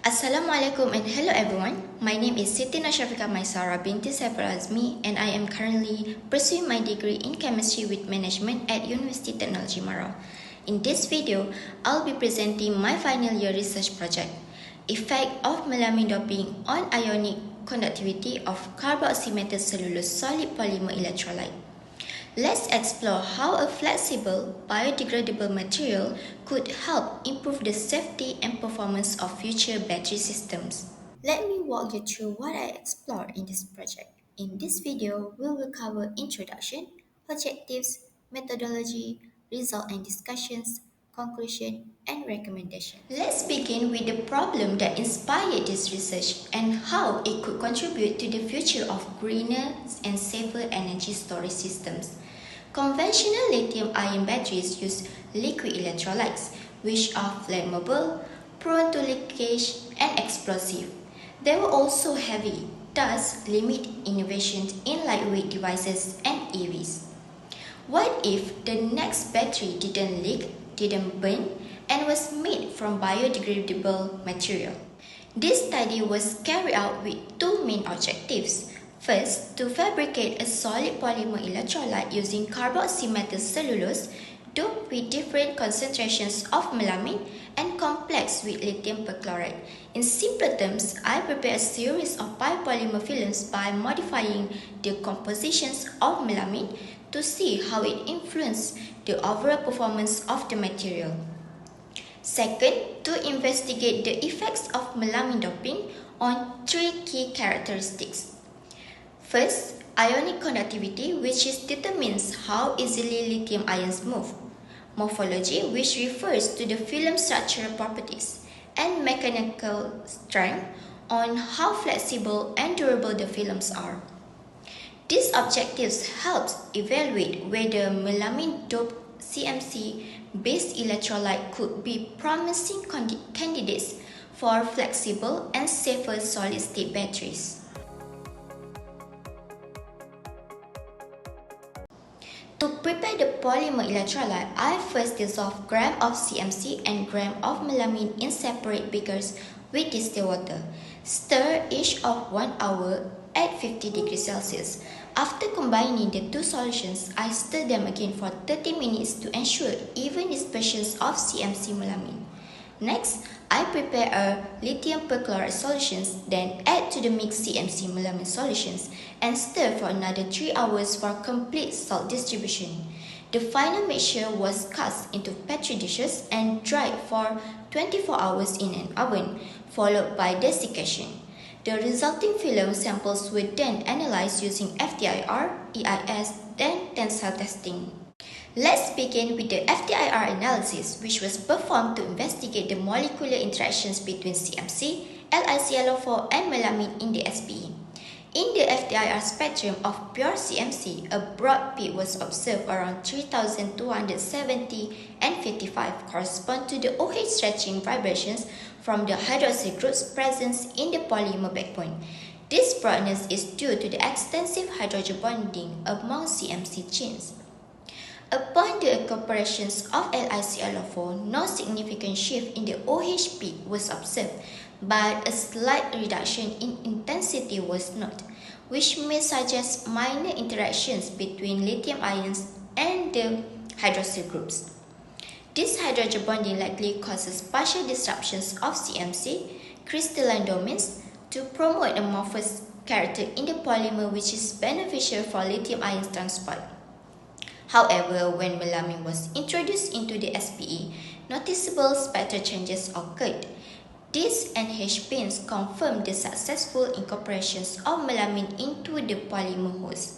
Assalamualaikum and hello everyone. My name is Siti Nashrafika Maisara binti Saiful Azmi and I am currently pursuing my degree in chemistry with management at University Technology Marau. In this video, I'll be presenting my final year research project, Effect of Melamine Doping on Ionic Conductivity of Carboxymethyl Cellulose Solid Polymer Electrolyte. Let's explore how a flexible, biodegradable material could help improve the safety and performance of future battery systems. Let me walk you through what I explored in this project. In this video, we will cover introduction, objectives, methodology, result and discussions, conclusion, and recommendation. Let's begin with the problem that inspired this research and how it could contribute to the future of greener and safer energy storage systems. Conventional lithium-ion batteries use liquid electrolytes, which are flammable, prone to leakage, and explosive. They were also heavy, thus limit innovations in lightweight devices and EVs. What if the next battery didn't leak, didn't burn, and was made from biodegradable material? This study was carried out with two main objectives. First, to fabricate a solid polymer electrolyte using carboxymethyl cellulose doped with different concentrations of melamine and complex with lithium perchlorate. In simple terms, I prepared a series of biopolymer films by modifying the compositions of melamine to see how it influenced the overall performance of the material. Second, to investigate the effects of melamine doping on three key characteristics. First, ionic conductivity, which determines how easily lithium ions move. Morphology, which refers to the film structural properties. And mechanical strength, on how flexible and durable the films are. These objectives help evaluate whether melamine doped CMC-based electrolyte could be promising candidates for flexible and safer solid-state batteries. To prepare the polymer electrolyte, I first dissolve gram of CMC and gram of melamine in separate beakers with distilled water. Stir each of 1 hour at 50 degrees Celsius. After combining the two solutions, I stir them again for 30 minutes to ensure even dispersion of CMC melamine. Next, I prepare a lithium perchlorate solutions, then add to the mixed CMC melamine solutions and stir for another 3 hours for complete salt distribution. The final mixture was cast into petri dishes and dried for 24 hours in an oven, followed by desiccation. The resulting film samples were then analyzed using FTIR, EIS, and tensile testing. Let's begin with the FTIR analysis, which was performed to investigate the molecular interactions between CMC, LiClO4, and melamine in the SPE. In the FTIR spectrum of pure CMC, a broad peak was observed around 3270 and 55, correspond to the OH stretching vibrations from the hydroxyl groups present in the polymer backbone. This broadness is due to the extensive hydrogen bonding among CMC chains. Upon the incorporation of LiClO4, no significant shift in the OH peak was observed, but a slight reduction in intensity was noted, which may suggest minor interactions between lithium ions and the hydroxyl groups. This hydrogen bonding likely causes partial disruptions of CMC crystalline domains to promote amorphous character in the polymer, which is beneficial for lithium ion transport. However, when melamine was introduced into the SPE, noticeable spectral changes occurred. These NH pins confirm the successful incorporation of melamine into the polymer host.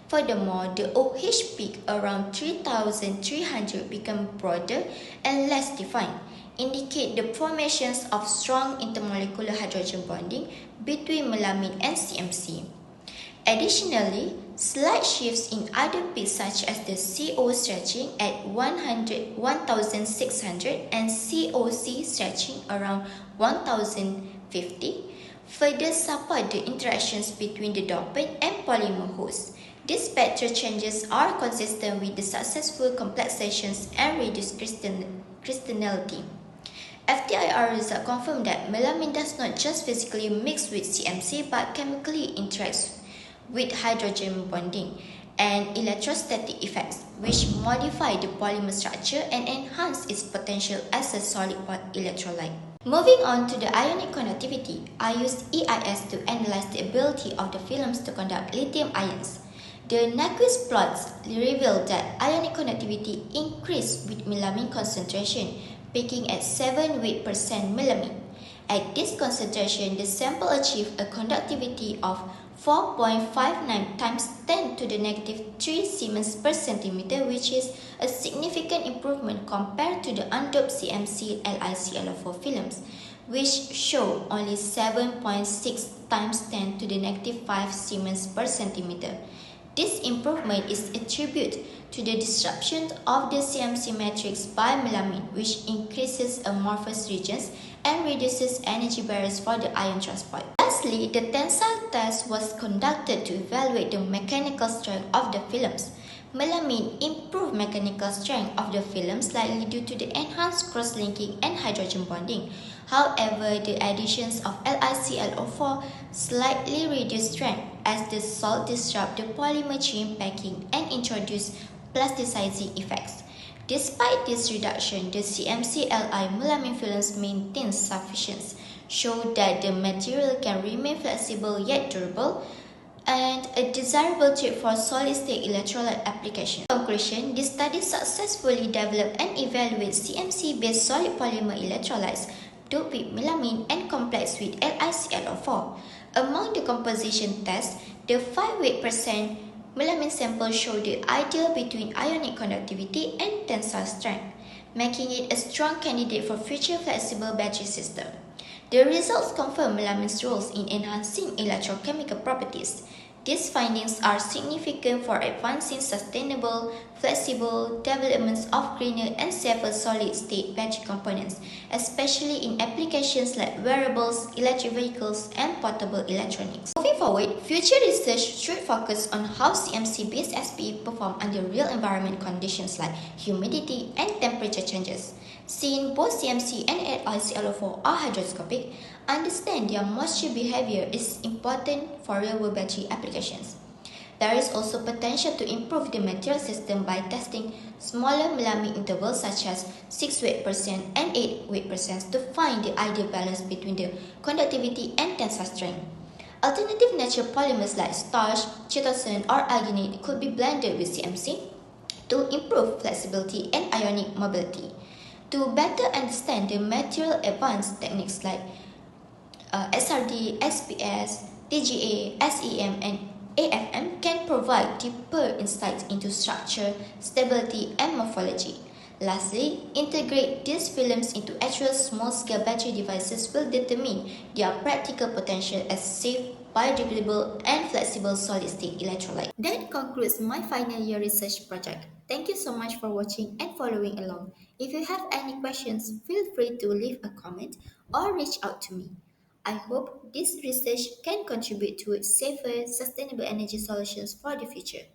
Furthermore, the OH peak around 3300 became broader and less defined, indicate the formation of strong intermolecular hydrogen bonding between melamine and CMC. Additionally, slight shifts in other peaks such as the CO stretching at 1600 and COC stretching around 1050 further support the interactions between the dopant and polymer hosts. These spectral changes are consistent with the successful complexations and reduced crystallinity. FTIR results confirm that melamine does not just physically mix with CMC but chemically interacts with hydrogen bonding and electrostatic effects, which modify the polymer structure and enhance its potential as a solid electrolyte. Moving on to the ionic conductivity, I used EIS to analyze the ability of the films to conduct lithium ions. The Nyquist plots revealed that ionic conductivity increased with melamine concentration, peaking at 7 weight% melamine. At this concentration, the sample achieved a conductivity of 4.59 times 10 to the negative 3 Siemens per centimeter, which is a significant improvement compared to the undoped CMC LiClO4 films, which show only 7.6 times 10 to the negative 5 Siemens per centimeter. This improvement is attributed to the disruption of the CMC matrix by melamine, which increases amorphous regions and reduces energy barriers for the ion transport. Lastly, the tensile test was conducted to evaluate the mechanical strength of the films. Melamine improved mechanical strength of the film slightly due to the enhanced cross-linking and hydrogen bonding. However, the additions of LiClO4 slightly reduced strength as the salt disrupt the polymer chain packing and introduce plasticizing effects. Despite this reduction, the CMC-Li melamine films maintain sufficiency, show that the material can remain flexible yet durable, and a desirable trait for solid-state electrolyte application. In conclusion, this study successfully developed and evaluated CMC-based solid polymer electrolytes doped with melamine and complex with LiClO4. Among the composition tests, the 5 weight% melamine sample showed the ideal between ionic conductivity and tensile strength, making it a strong candidate for future flexible battery system. The results confirm melamine's roles in enhancing electrochemical properties. These findings are significant for advancing sustainable, flexible developments of greener and safer solid-state battery components, especially in applications like wearables, electric vehicles, and portable electronics. Moving forward, future research should focus on how CMC-based SPE perform under real environment conditions like humidity and temperature changes. Since both CMC and LiClO4 are hygroscopic, understand their moisture behavior is important for real-world battery applications. There is also potential to improve the material system by testing smaller melamine intervals such as 6 weight% and 8 weight% to find the ideal balance between the conductivity and tensile strength. Alternative natural polymers like starch, chitosan, or alginate could be blended with CMC to improve flexibility and ionic mobility. To better understand the material advanced techniques like SRD, SPS, TGA, SEM, and AFM can provide deeper insights into structure, stability, and morphology. Lastly, integrate these films into actual small-scale battery devices will determine their practical potential as safe, biodegradable, and flexible solid-state electrolyte. That concludes my final year research project. Thank you so much for watching and following along. If you have any questions, feel free to leave a comment or reach out to me. I hope this research can contribute to safer, sustainable energy solutions for the future.